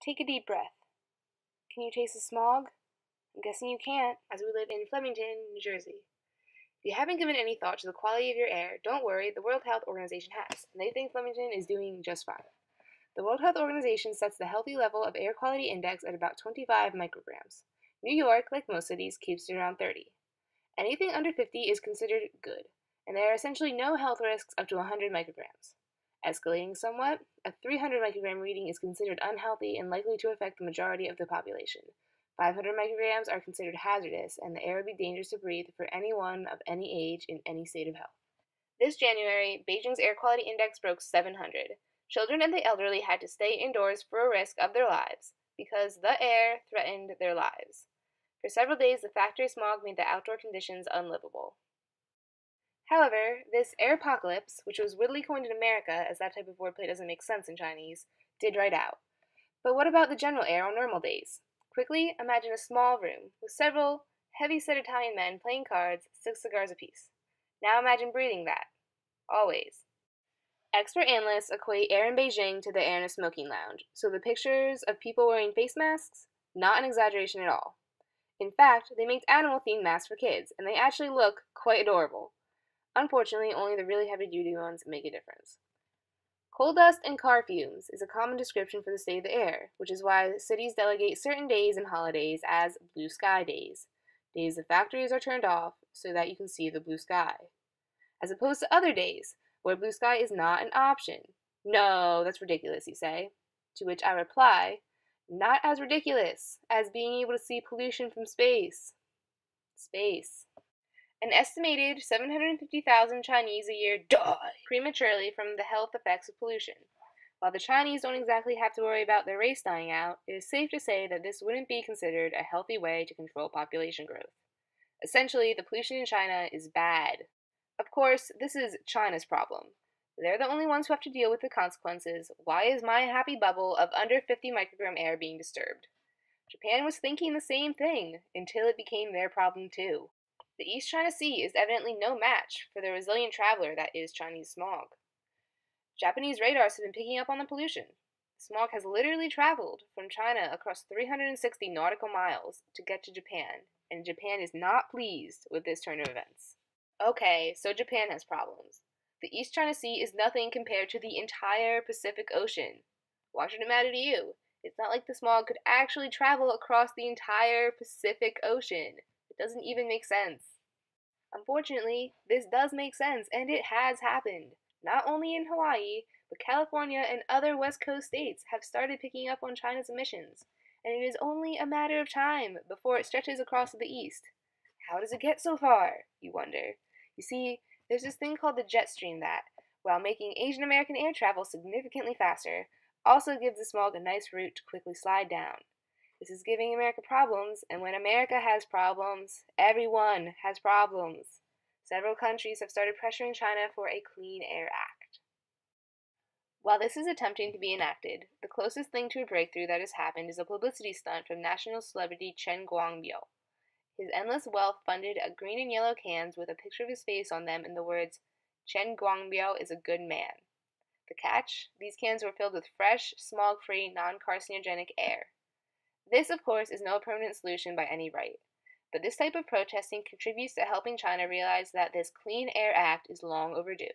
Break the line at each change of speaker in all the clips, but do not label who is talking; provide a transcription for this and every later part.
Take a deep breath. Can you taste the smog? I'm guessing you can't, as we live in Flemington, New Jersey. If you haven't given any thought to the quality of your air, don't worry, the World Health Organization has, and they think Flemington is doing just fine. The World Health Organization sets the healthy level of air quality index at about 25 micrograms. New York, like most cities, keeps it around 30. Anything under 50 is considered good, and there are essentially no health risks up to 100 micrograms. Escalating somewhat, a 300 microgram reading is considered unhealthy and likely to affect the majority of the population. 500 micrograms are considered hazardous, and the air would be dangerous to breathe for anyone of any age in any state of health. This January, Beijing's air quality index broke 700. Children and the elderly had to stay indoors for a risk of their lives because the air threatened their lives. For several days, the factory smog made the outdoor conditions unlivable. However, this airpocalypse, which was wittily coined in America as that type of wordplay doesn't make sense in Chinese, did right out. But what about the general air on normal days? Quickly imagine a small room with several heavy-set Italian men playing cards, 6 cigars apiece. Now imagine breathing that. Always. Expert analysts equate air in Beijing to the air in a smoking lounge, so the pictures of people wearing face masks? Not an exaggeration at all. In fact, they make animal-themed masks for kids, and they actually look quite adorable. Unfortunately, only the really heavy-duty ones make a difference. Coal dust and car fumes is a common description for the state of the air, which is why cities delegate certain days and holidays as blue sky days. Days the factories are turned off so that you can see the blue sky. As opposed to other days, where blue sky is not an option. No, that's ridiculous, you say. To which I reply, not as ridiculous as being able to see pollution from space. Space. An estimated 750,000 Chinese a year die prematurely from the health effects of pollution. While the Chinese don't exactly have to worry about their race dying out, it is safe to say that this wouldn't be considered a healthy way to control population growth. Essentially, the pollution in China is bad. Of course, this is China's problem. They're the only ones who have to deal with the consequences. Why is my happy bubble of under 50 microgram air being disturbed? Japan was thinking the same thing until it became their problem too. The East China Sea is evidently no match for the resilient traveler that is Chinese smog. Japanese radars have been picking up on the pollution. Smog has literally traveled from China across 360 nautical miles to get to Japan, and Japan is not pleased with this turn of events. Okay, so Japan has problems. The East China Sea is nothing compared to the entire Pacific Ocean. Why should it matter to you? It's not like the smog could actually travel across the entire Pacific Ocean. It doesn't even make sense. Unfortunately, this does make sense, and it has happened. Not only in Hawaii, but California and other West Coast states have started picking up on China's emissions, and it is only a matter of time before it stretches across to the east. How does it get so far, you wonder? You see, there's this thing called the jet stream that, while making Asian American air travel significantly faster, also gives the smog a nice route to quickly slide down. This is giving America problems, and when America has problems, everyone has problems. Several countries have started pressuring China for a Clean Air Act. While this is attempting to be enacted, the closest thing to a breakthrough that has happened is a publicity stunt from national celebrity Chen Guangbiao. His endless wealth funded a green and yellow cans with a picture of his face on them and the words, "Chen Guangbiao is a good man." The catch? These cans were filled with fresh, smog-free, non-carcinogenic air. This, of course, is no permanent solution by any right, but this type of protesting contributes to helping China realize that this Clean Air Act is long overdue.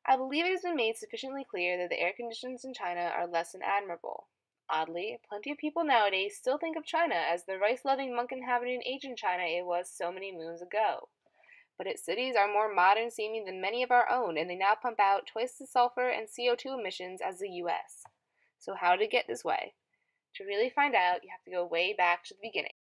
I believe it has been made sufficiently clear that the air conditions in China are less than admirable. Oddly, plenty of people nowadays still think of China as the rice-loving monk-inhabited ancient China it was so many moons ago. But its cities are more modern-seeming than many of our own, and they now pump out twice the sulfur and CO2 emissions as the U.S. So how did it get this way? To really find out, you have to go way back to the beginning.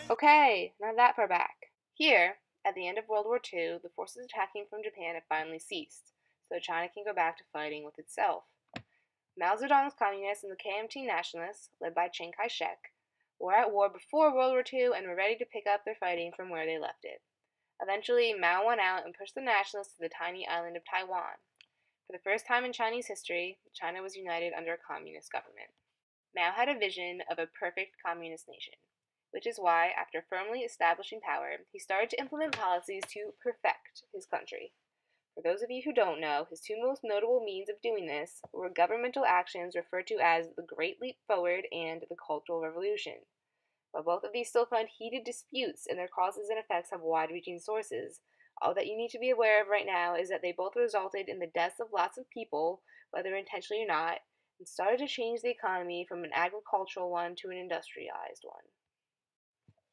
Okay, not that far back. Here, at the end of World War II, the forces attacking from Japan have finally ceased, so China can go back to fighting with itself. Mao Zedong's communists and the KMT nationalists, led by Chiang Kai-shek, were at war before World War II and were ready to pick up their fighting from where they left it. Eventually, Mao won out and pushed the nationalists to the tiny island of Taiwan. For the first time in Chinese history, China was united under a communist government. Mao had a vision of a perfect communist nation, which is why, after firmly establishing power, he started to implement policies to perfect his country. For those of you who don't know, his two most notable means of doing this were governmental actions referred to as the Great Leap Forward and the Cultural Revolution. While both of these still find heated disputes and their causes and effects have wide-reaching sources, all that you need to be aware of right now is that they both resulted in the deaths of lots of people, whether intentionally or not, and started to change the economy from an agricultural one to an industrialized one.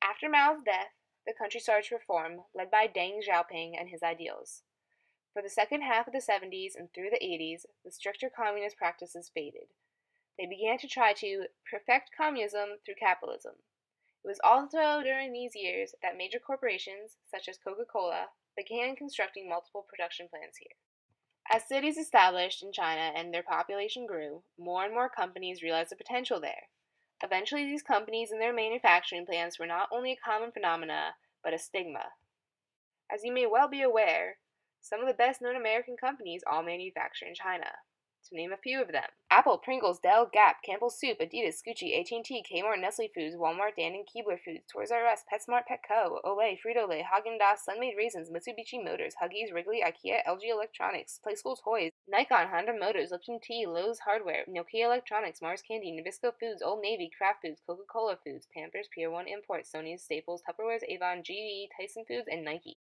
After Mao's death, the country started to reform, led by Deng Xiaoping and his ideals. For the second half of the 70s and through the 80s, the stricter communist practices faded. They began to try to perfect communism through capitalism. It was also during these years that major corporations, such as Coca-Cola, began constructing multiple production plants here. As cities established in China and their population grew, more and more companies realized the potential there. Eventually, these companies and their manufacturing plants were not only a common phenomena, but a stigma. As you may well be aware, some of the best-known American companies all manufacture in China. To name a few of them: Apple, Pringles, Dell, Gap, Campbell's Soup, Adidas, Gucci, AT&T, Kmart, Nestle Foods, Walmart, Dannon, Keebler Foods, Toys R Us, PetSmart, Petco, Olay, Frito-Lay, Haagen-Dazs, Sun-Maid Raisins, Mitsubishi Motors, Huggies, Wrigley, IKEA, LG Electronics, Playskool Toys, Nikon, Honda Motors, Lipton Tea, Lowe's Hardware, Nokia Electronics, Mars Candy, Nabisco Foods, Old Navy, Kraft Foods, Coca-Cola Foods, Pampers, Pier 1 Imports, Sony's, Staples, Tupperware's, Avon, GE, Tyson Foods, and Nike.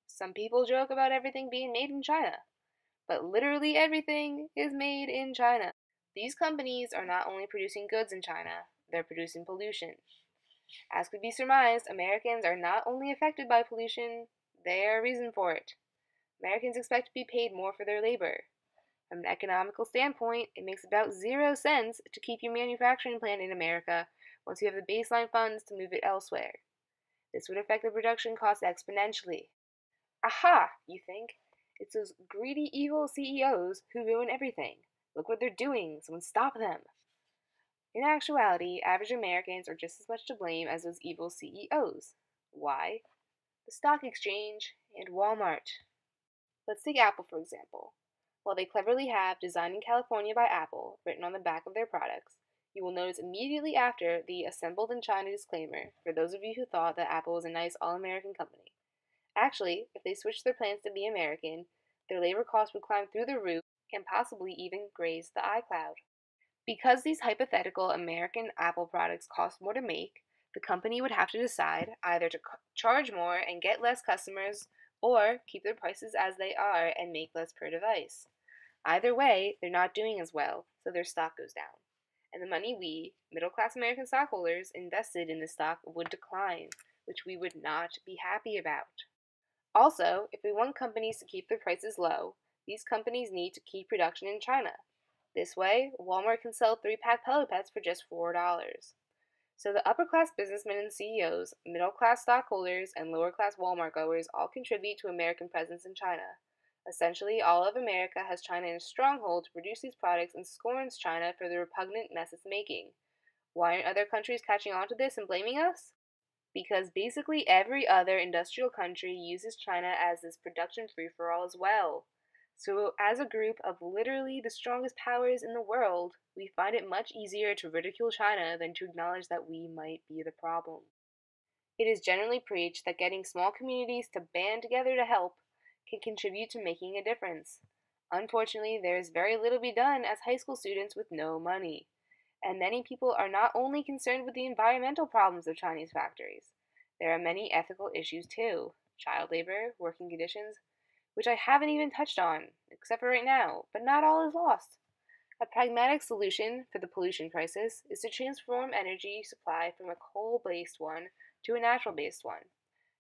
Some people joke about everything being made in China, but literally everything is made in China. These companies are not only producing goods in China, they're producing pollution. As could be surmised, Americans are not only affected by pollution, they are a reason for it. Americans expect to be paid more for their labor. From an economical standpoint, it makes about 0 cents to keep your manufacturing plant in America once you have the baseline funds to move it elsewhere. This would affect the production costs exponentially. Aha, you think? It's those greedy, evil CEOs who ruin everything. Look what they're doing. Someone stop them. In actuality, average Americans are just as much to blame as those evil CEOs. Why? The stock exchange and Walmart. Let's take Apple for example. While they cleverly have "Designed in California by Apple" written on the back of their products, you will notice immediately after the "Assembled in China" disclaimer for those of you who thought that Apple was a nice all-American company. Actually, if they switched their plants to be American, their labor costs would climb through the roof and possibly even graze the iCloud. Because these hypothetical American Apple products cost more to make, the company would have to decide either to charge more and get less customers, or keep their prices as they are and make less per device. Either way, they're not doing as well, so their stock goes down. And the money we, middle-class American stockholders, invested in the stock would decline, which we would not be happy about. Also, if we want companies to keep their prices low, these companies need to keep production in China. This way, Walmart can sell 3-pack Pello Pets for just $4. So the upper-class businessmen and CEOs, middle-class stockholders, and lower-class Walmart goers all contribute to American presence in China. Essentially, all of America has China in a stronghold to produce these products and scorns China for the repugnant mess it's making. Why aren't other countries catching on to this and blaming us? Because basically every other industrial country uses China as this production free-for-all as well. So as a group of literally the strongest powers in the world, we find it much easier to ridicule China than to acknowledge that we might be the problem. It is generally preached that getting small communities to band together to help can contribute to making a difference. Unfortunately, there is very little to be done as high school students with no money. And many people are not only concerned with the environmental problems of Chinese factories. There are many ethical issues too: child labor, working conditions, which I haven't even touched on, except for right now, but not all is lost. A pragmatic solution for the pollution crisis is to transform energy supply from a coal-based one to a natural-based one.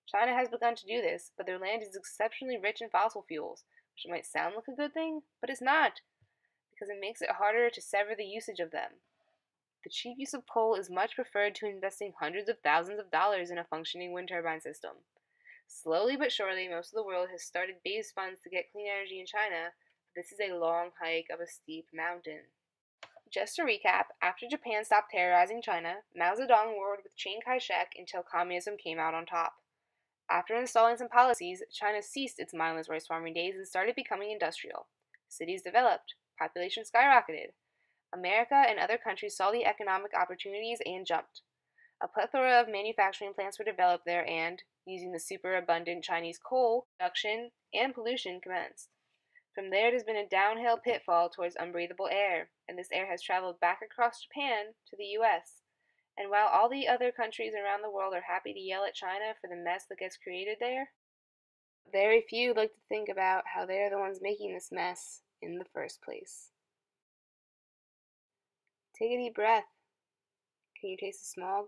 China has begun to do this, but their land is exceptionally rich in fossil fuels, which might sound like a good thing, but it's not, because it makes it harder to sever the usage of them. The cheap use of coal is much preferred to investing hundreds of thousands of dollars in a functioning wind turbine system. Slowly but surely, most of the world has started base funds to get clean energy in China, but this is a long hike up a steep mountain. Just to recap, after Japan stopped terrorizing China, Mao Zedong warred with Chiang Kai-shek until communism came out on top. After installing some policies, China ceased its mindless rice farming days and started becoming industrial. Cities developed, population skyrocketed. America and other countries saw the economic opportunities and jumped. A plethora of manufacturing plants were developed there and, using the superabundant Chinese coal, production and pollution commenced. From there it has been a downhill pitfall towards unbreathable air, and this air has traveled back across Japan to the US. And while all the other countries around the world are happy to yell at China for the mess that gets created there, very few like to think about how they're the ones making this mess in the first place. Take a deep breath. Can you taste the smog?